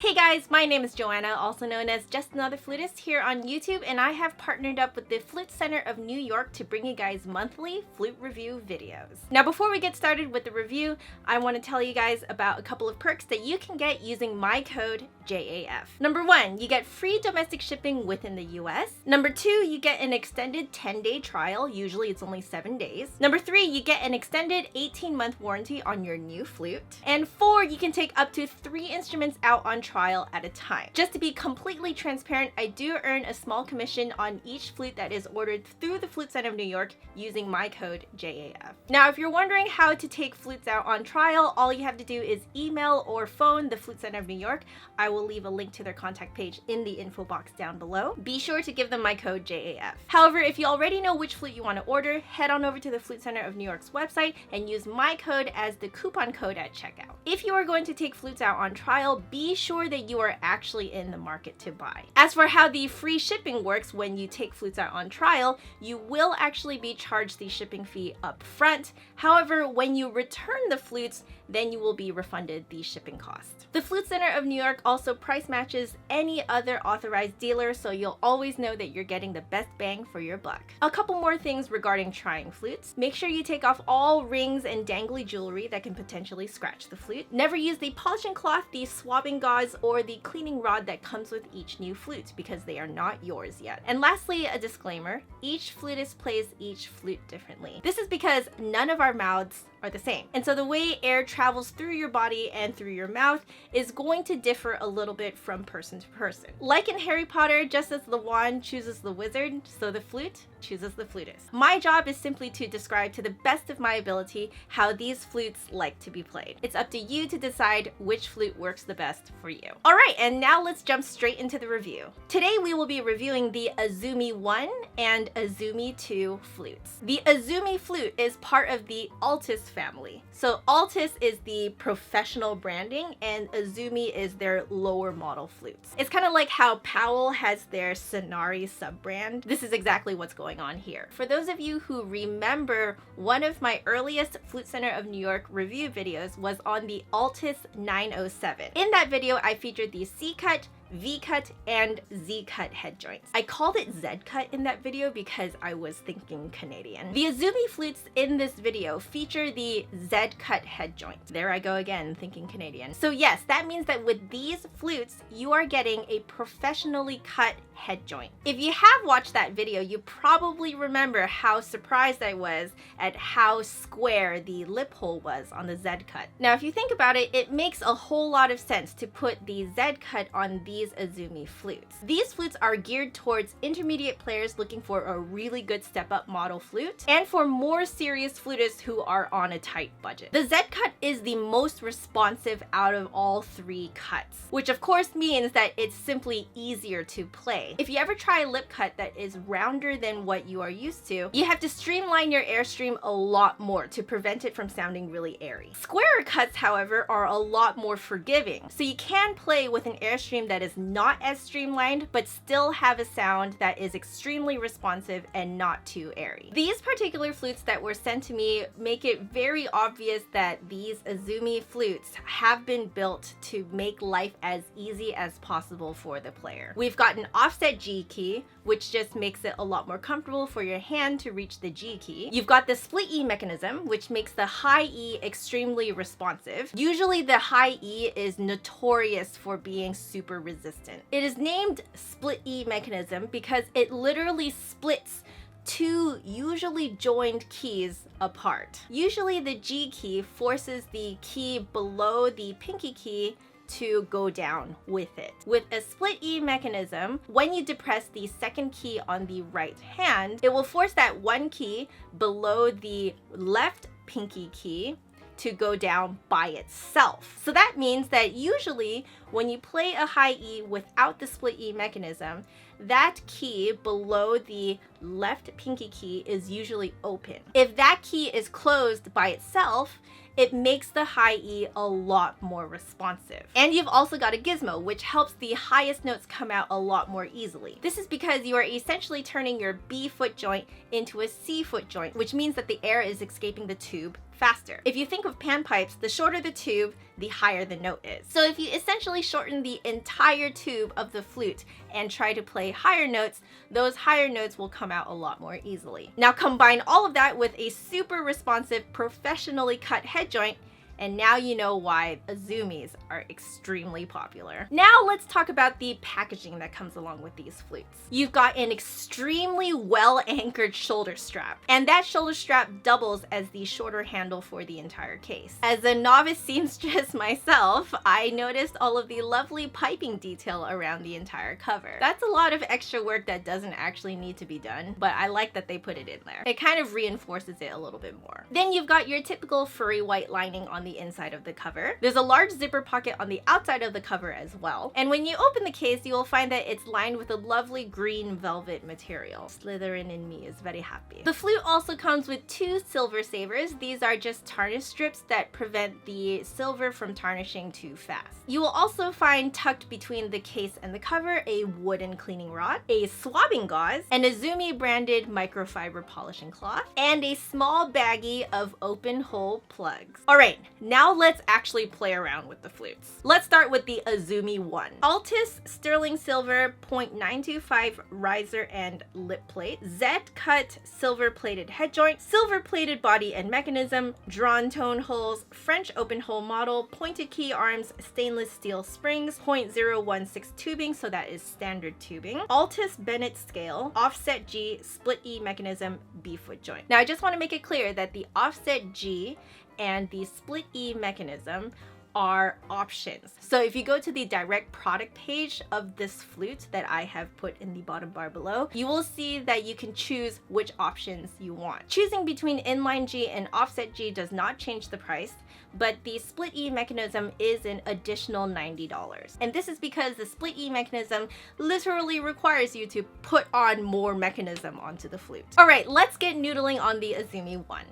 Hey guys, my name is Joanna, also known as Just Another Flutist here on YouTube, and I have partnered up with the Flute Center of New York to bring you guys monthly flute review videos. Now before we get started with the review, I want to tell you guys about a couple of perks that you can get using my code JAF. Number 1, you get free domestic shipping within the US. Number 2, you get an extended 10-day trial, usually it's only 7 days. Number 3, you get an extended 18-month warranty on your new flute. And 4, you can take up to 3 instruments out on trial at a time. Just to be completely transparent, I do earn a small commission on each flute that is ordered through the Flute Center of New York using my code JAF. Now, if you're wondering how to take flutes out on trial, all you have to do is email or phone the Flute Center of New York. I will leave a link to their contact page in the info box down below. Be sure to give them my code JAF. However, if you already know which flute you want to order, head on over to the Flute Center of New York's website and use my code as the coupon code at checkout. If you are going to take flutes out on trial, be sure that you are actually in the market to buy. As for how the free shipping works when you take flutes out on trial, you will actually be charged the shipping fee up front. However, when you return the flutes, then you will be refunded the shipping cost. The Flute Center of New York also price matches any other authorized dealer, so you'll always know that you're getting the best bang for your buck. A couple more things regarding trying flutes. Make sure you take off all rings and dangly jewelry that can potentially scratch the flute. Never use the polishing cloth, the swabbing gauze, or the cleaning rod that comes with each new flute because they are not yours yet. And lastly, a disclaimer, each flutist plays each flute differently. This is because none of our mouths are the same. And so the way air travels through your body and through your mouth is going to differ a little bit from person to person. Like in Harry Potter, just as the wand chooses the wizard, so the flute chooses the flutist. My job is simply to describe to the best of my ability how these flutes like to be played. It's up to you to decide which flute works the best for you. All right, and now let's jump straight into the review. Today we will be reviewing the Azumi 1 and Azumi 2 flutes. The Azumi flute is part of the Altus family. So Altus is the professional branding and Azumi is their lower model flutes. It's kind of like how Powell has their Sonari sub-brand. This is exactly what's going on here. For those of you who remember, one of my earliest Flute Center of New York review videos was on the Altus 907. In that video, I featured the C-cut, V-cut, and Z-cut head joints. I called it Z-cut in that video because I was thinking Canadian. The Azumi flutes in this video feature the Z-cut head joint. There I go again, thinking Canadian. So yes, that means that with these flutes, you are getting a professionally cut head joint. If you have watched that video, you probably remember how surprised I was at how square the lip hole was on the Z-cut. Now, if you think about it, it makes a whole lot of sense to put the Z-cut on these Azumi flutes. These flutes are geared towards intermediate players looking for a really good step-up model flute, and for more serious flutists who are on a tight budget. The Z-cut is the most responsive out of all 3 cuts, which of course means that it's simply easier to play. If you ever try a lip cut that is rounder than what you are used to, you have to streamline your airstream a lot more to prevent it from sounding really airy. Squarer cuts, however, are a lot more forgiving, so you can play with an airstream that is not as streamlined, but still have a sound that is extremely responsive and not too airy. These particular flutes that were sent to me make it very obvious that these Azumi flutes have been built to make life as easy as possible for the player. We've got an offset G key, which just makes it a lot more comfortable for your hand to reach the G key. You've got the split E mechanism, which makes the high E extremely responsive. Usually the high E is notorious for being super resistant. It is named split E mechanism because it literally splits 2 usually joined keys apart. Usually the G key forces the key below the pinky key to go down with it. With a split E mechanism, when you depress the second key on the right hand, it will force that one key below the left pinky key to go down by itself. So that means that usually when you play a high E without the split E mechanism, that key below the left pinky key is usually open. If that key is closed by itself, it makes the high E a lot more responsive. And you've also got a gizmo, which helps the highest notes come out a lot more easily. This is because you are essentially turning your B foot joint into a C foot joint, which means that the air is escaping the tube faster. If you think of panpipes, the shorter the tube, the higher the note is. So if you essentially shorten the entire tube of the flute and try to play higher notes, those higher notes will come out a lot more easily. Now combine all of that with a super responsive, professionally cut head joint, and now you know why Azumis are extremely popular. Now let's talk about the packaging that comes along with these flutes. You've got an extremely well-anchored shoulder strap, and that shoulder strap doubles as the shorter handle for the entire case. As a novice seamstress myself, I noticed all of the lovely piping detail around the entire cover. That's a lot of extra work that doesn't actually need to be done, but I like that they put it in there. It kind of reinforces it a little bit more. Then you've got your typical furry white lining on the inside of the cover. There's a large zipper pocket on the outside of the cover as well. And when you open the case, you will find that it's lined with a lovely green velvet material. Slytherin in me is very happy. The flute also comes with 2 silver savers. These are just tarnish strips that prevent the silver from tarnishing too fast. You will also find tucked between the case and the cover a wooden cleaning rod, a swabbing gauze, an Azumi branded microfiber polishing cloth, and a small baggie of open hole plugs. Alright, now let's actually play around with the flutes. Let's start with the Azumi 1. Altus sterling silver 0.925 riser and lip plate, Z-cut silver plated head joint, silver plated body and mechanism, drawn tone holes, French open hole model, pointed key arms, stainless steel springs, 0.016 tubing, so that is standard tubing, Altus-Bennett Scale, offset G, split E mechanism, B foot joint. Now I just want to make it clear that the offset G and the split E mechanism are options. So if you go to the direct product page of this flute that I have put in the bottom bar below, you will see that you can choose which options you want. Choosing between inline G and offset G does not change the price, but the split E mechanism is an additional $90. And this is because the split E mechanism literally requires you to put on more mechanism onto the flute. All right, let's get noodling on the Azumi 1.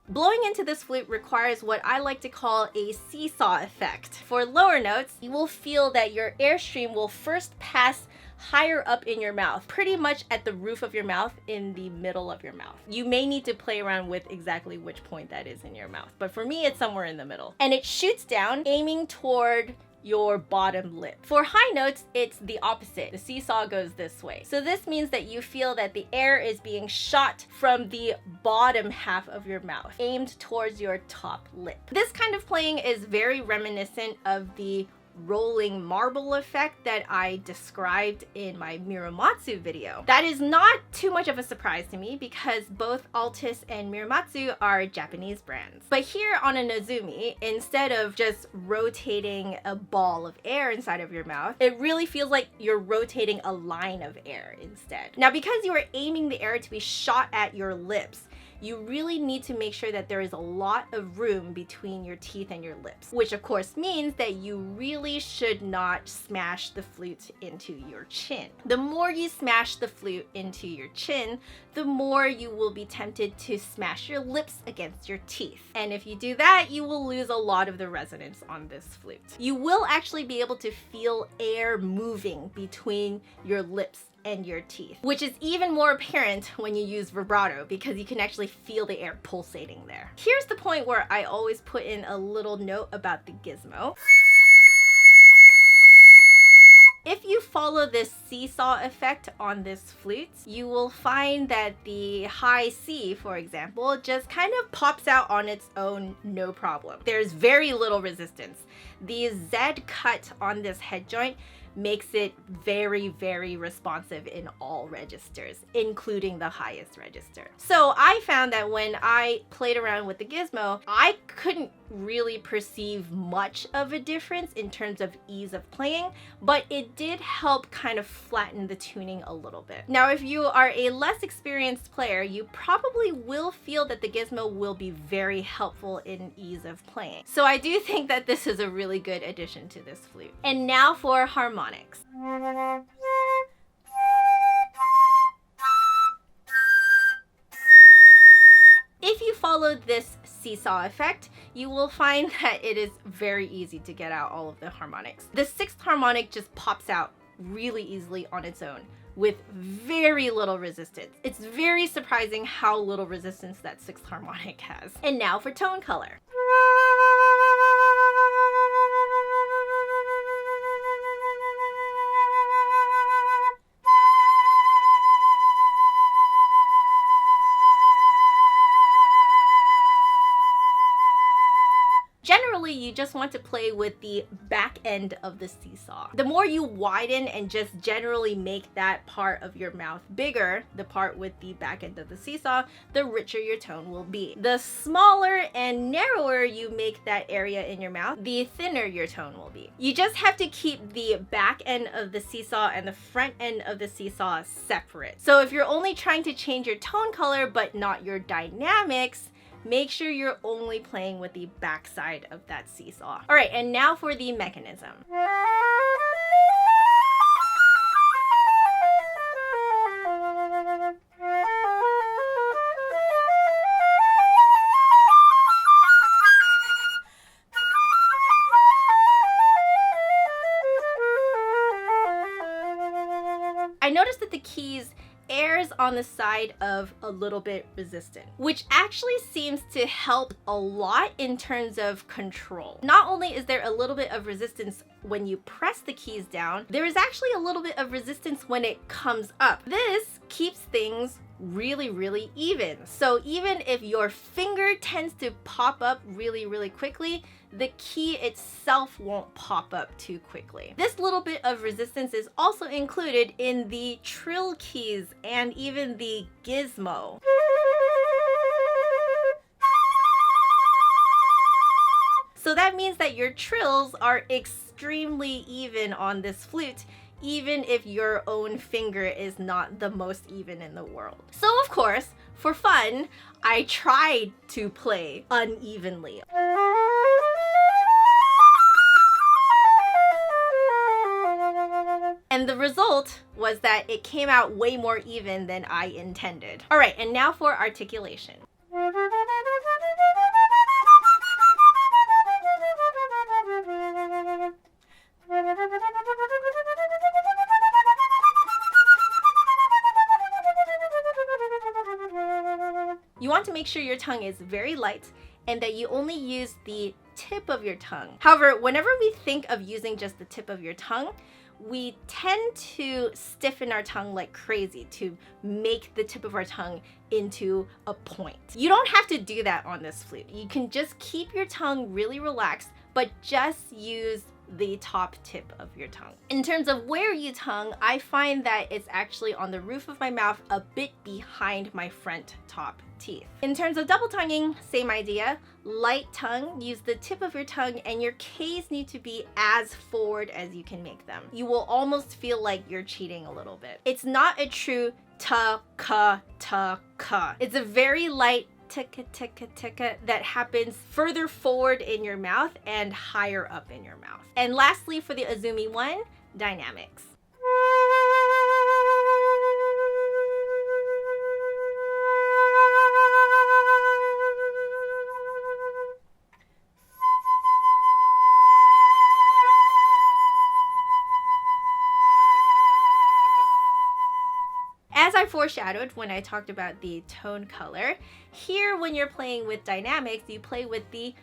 Blowing into this flute requires what I like to call a seesaw effect. For lower notes, you will feel that your airstream will first pass higher up in your mouth, pretty much at the roof of your mouth, in the middle of your mouth. You may need to play around with exactly which point that is in your mouth, but for me it's somewhere in the middle. And it shoots down, aiming toward your bottom lip. For high notes, it's the opposite. The seesaw goes this way. So this means that you feel that the air is being shot from the bottom half of your mouth, aimed towards your top lip. This kind of playing is very reminiscent of the rolling marble effect that I described in my Miramatsu video. That is not too much of a surprise to me because both Altus and Miramatsu are Japanese brands. But here on an Azumi, instead of just rotating a ball of air inside of your mouth, it really feels like you're rotating a line of air instead. Now, because you are aiming the air to be shot at your lips, you really need to make sure that there is a lot of room between your teeth and your lips, which of course means that you really should not smash the flute into your chin. The more you smash the flute into your chin, the more you will be tempted to smash your lips against your teeth. And if you do that, you will lose a lot of the resonance on this flute. You will actually be able to feel air moving between your lips and your teeth, which is even more apparent when you use vibrato because you can actually feel the air pulsating there. Here's the point where I always put in a little note about the gizmo. If you follow this seesaw effect on this flute, you will find that the high C, for example, just kind of pops out on its own, no problem. There's very little resistance. The Z cut on this head joint makes it very, very responsive in all registers, including the highest register. So I found that when I played around with the gizmo, I couldn't really perceive much of a difference in terms of ease of playing, but it did help kind of flatten the tuning a little bit. Now, if you are a less experienced player, you probably will feel that the gizmo will be very helpful in ease of playing. So I do think that this is a really good addition to this flute. And now for harmonics. If you follow this seesaw effect, you will find that it is very easy to get out all of the harmonics. The sixth harmonic just pops out really easily on its own with very little resistance. It's very surprising how little resistance that sixth harmonic has. And now for tone color. Generally, you just want to play with the back end of the seesaw. The more you widen and just generally make that part of your mouth bigger, the part with the back end of the seesaw, the richer your tone will be. The smaller and narrower you make that area in your mouth, the thinner your tone will be. You just have to keep the back end of the seesaw and the front end of the seesaw separate. So if you're only trying to change your tone color but not your dynamics, make sure you're only playing with the back side of that seesaw. All right, and now for the mechanism. I noticed that the keys airs on the side of a little bit resistant, which actually seems to help a lot in terms of control. Not only is there a little bit of resistance when you press the keys down, there is actually a little bit of resistance when it comes up. This keeps things really even. So even if your finger tends to pop up really quickly, the key itself won't pop up too quickly. This little bit of resistance is also included in the trill keys and even the gizmo. So that means that your trills are extremely even on this flute, even if your own finger is not the most even in the world. So of course, for fun, I tried to play unevenly. And the result was that it came out way more even than I intended. All right, and now for articulation. You want to make sure your tongue is very light and that you only use the tip of your tongue. However, whenever we think of using just the tip of your tongue, we tend to stiffen our tongue like crazy to make the tip of our tongue into a point. You don't have to do that on this flute. You can just keep your tongue really relaxed, but just use the top tip of your tongue. In terms of where you tongue, I find that it's actually on the roof of my mouth, a bit behind my front top teeth. In terms of double tonguing, same idea. Light tongue, use the tip of your tongue, and your K's need to be as forward as you can make them. You will almost feel like you're cheating a little bit. It's not a true ta, ka, ta, ka. It's a very light ticka ticka ticka that happens further forward in your mouth and higher up in your mouth. And lastly, for the Azumi one, dynamics. As I foreshadowed when I talked about the tone color, here when you're playing with dynamics, you play with the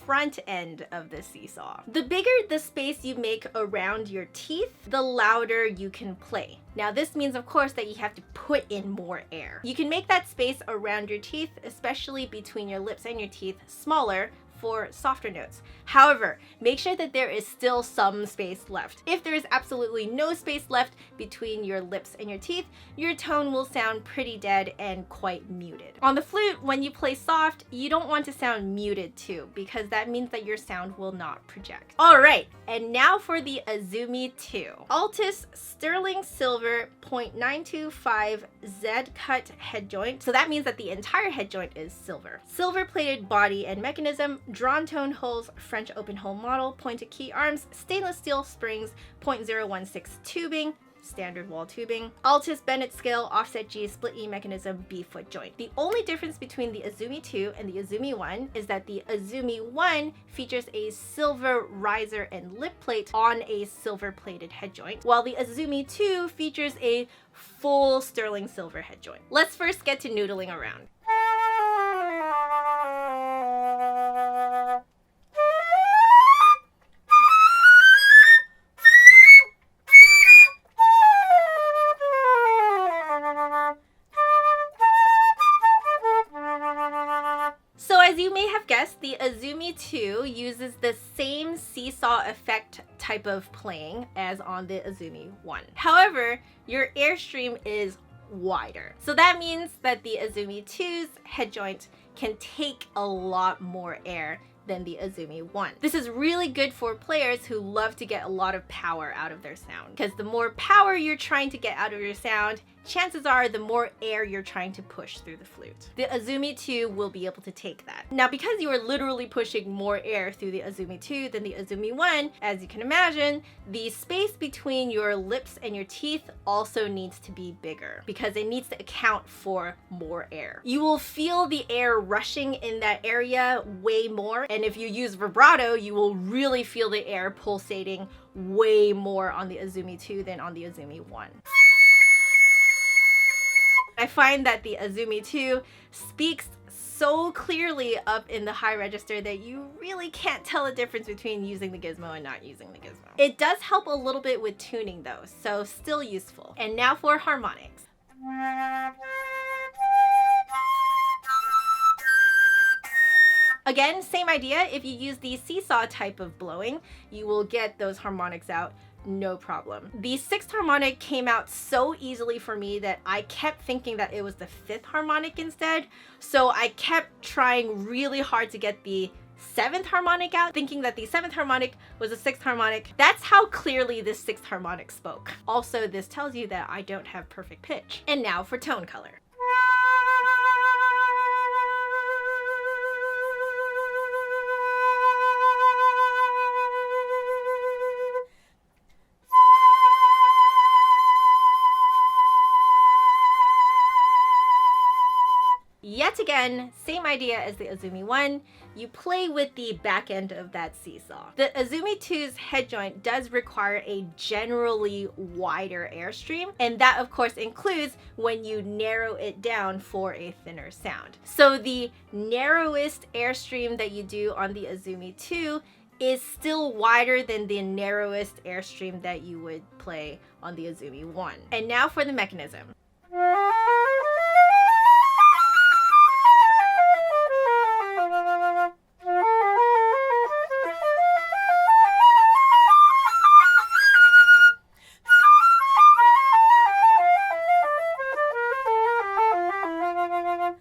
front end of the seesaw. The bigger the space you make around your teeth, the louder you can play. Now this means of course that you have to put in more air. You can make that space around your teeth, especially between your lips and your teeth, smaller for softer notes. However, make sure that there is still some space left. If there is absolutely no space left between your lips and your teeth, your tone will sound pretty dead and quite muted. On the flute, when you play soft, you don't want to sound muted too, because that means that your sound will not project. All right, and now for the Azumi 2. Altus Sterling Silver 0.925 Z-cut head joint. So that means that the entire head joint is silver. Silver plated body and mechanism, drawn tone holes, French open hole model, pointed key arms, stainless steel springs, .016 tubing, standard wall tubing. Altus-Bennett Scale, offset G, split E mechanism, B foot joint. The only difference between the Azumi 2 and the Azumi 1 is that the Azumi 1 features a silver riser and lip plate on a silver plated head joint, while the Azumi 2 features a full sterling silver head joint. Let's first get to noodling around. So as you may have guessed, the Azumi 2 uses the same seesaw effect type of playing as on the Azumi 1. However, your airstream is wider. So that means that the Azumi 2's head joint can take a lot more air than the Azumi 1. This is really good for players who love to get a lot of power out of their sound, because the more power you're trying to get out of your sound, chances are the more air you're trying to push through the flute. The Azumi 2 will be able to take that. Now, because you are literally pushing more air through the Azumi 2 than the Azumi 1, as you can imagine, the space between your lips and your teeth also needs to be bigger, because it needs to account for more air. You will feel the air rushing in that area way more, and if you use vibrato, you will really feel the air pulsating way more on the Azumi 2 than on the Azumi 1. I find that the Azumi 2 speaks so clearly up in the high register that you really can't tell the difference between using the gizmo and not using the gizmo. It does help a little bit with tuning though, so still useful. And now for harmonics. Again, same idea. If you use the seesaw type of blowing, you will get those harmonics out no problem. The 6th harmonic came out so easily for me that I kept thinking that it was the 5th harmonic instead. So I kept trying really hard to get the 7th harmonic out, thinking that the 7th harmonic was the 6th harmonic. That's how clearly this 6th harmonic spoke. Also, this tells you that I don't have perfect pitch. And now for tone color. Yet again, same idea as the Azumi 1, you play with the back end of that seesaw. The Azumi 2's head joint does require a generally wider airstream, and that of course includes when you narrow it down for a thinner sound. So the narrowest airstream that you do on the Azumi 2 is still wider than the narrowest airstream that you would play on the Azumi 1. And now for the mechanism.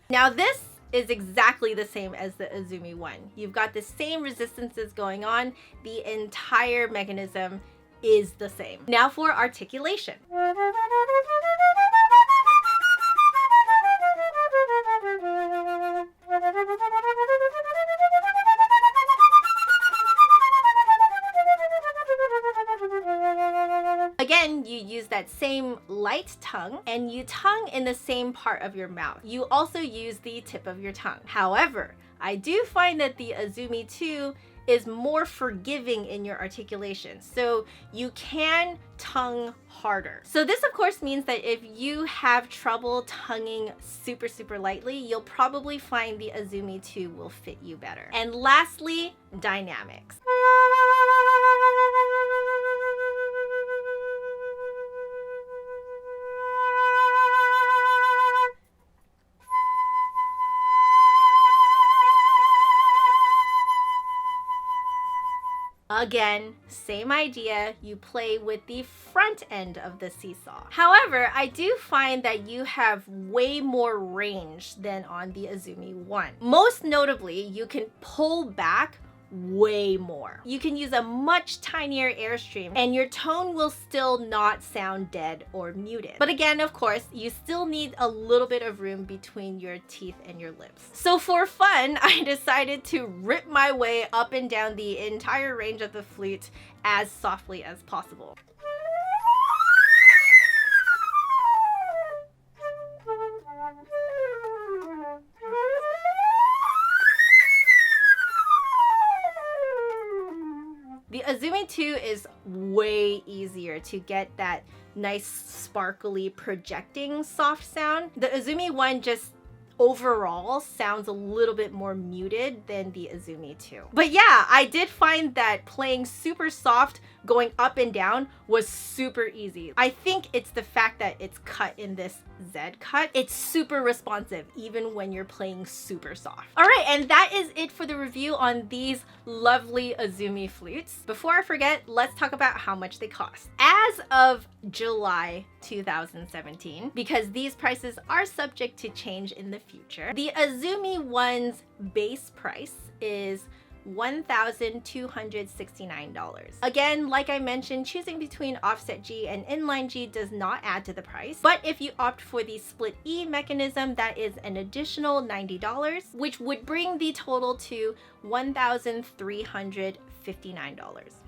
Now this is exactly the same as the Azumi 1. You've got the same resistances going on. The entire mechanism is the same. Now for articulation. Again, you use that same light tongue and you tongue in the same part of your mouth. You also use the tip of your tongue. However, I do find that the Azumi 2 is more forgiving in your articulation, so you can tongue harder. So this of course means that if you have trouble tonguing super lightly, you'll probably find the Azumi 2 will fit you better. And lastly, dynamics. Again, same idea, you play with the front end of the seesaw. However, I do find that you have way more range than on the Azumi 1. Most notably, you can pull back way more. You can use a much tinier airstream and your tone will still not sound dead or muted. But again, of course, you still need a little bit of room between your teeth and your lips. So for fun, I decided to rip my way up and down the entire range of the flute as softly as possible. Azumi 2 is way easier to get that nice sparkly projecting soft sound. The Azumi 1 just overall sounds a little bit more muted than the Azumi 2. But yeah, I did find that playing super soft going up and down was super easy. I think it's the fact that it's cut in this Z cut. It's super responsive even when you're playing super soft. All right, and that is it for the review on these lovely Azumi flutes. Before I forget, let's talk about how much they cost. As of July 2017, because these prices are subject to change in the future, the Azumi 1's base price is $1,269. Again, like I mentioned, choosing between offset G and inline G does not add to the price, but if you opt for the split E mechanism, that is an additional $90, which would bring the total to $1,359.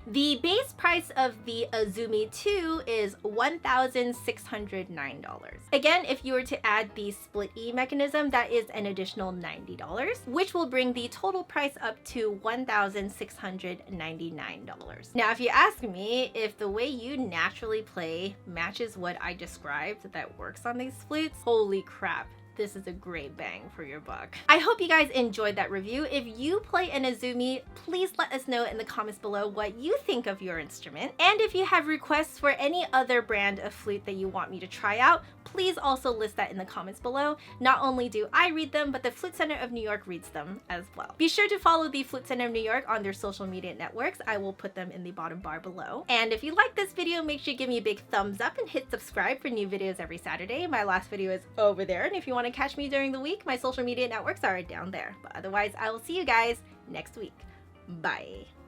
The base price of the Azumi 2 is $1,609. Again, if you were to add the split E mechanism, that is an additional $90, which will bring the total price up to $1,699. Now, if you ask me if the way you naturally play matches what I described that works on these flutes, holy crap. This is a great bang for your buck. I hope you guys enjoyed that review. If you play an Azumi, please let us know in the comments below what you think of your instrument. And if you have requests for any other brand of flute that you want me to try out, please also list that in the comments below. Not only do I read them, but the Flute Center of New York reads them as well. Be sure to follow the Flute Center of New York on their social media networks. I will put them in the bottom bar below. And if you like this video, make sure you give me a big thumbs up and hit subscribe for new videos every Saturday. My last video is over there. And if you want to catch me during the week, my social media networks are down there. But otherwise, I will see you guys next week. Bye.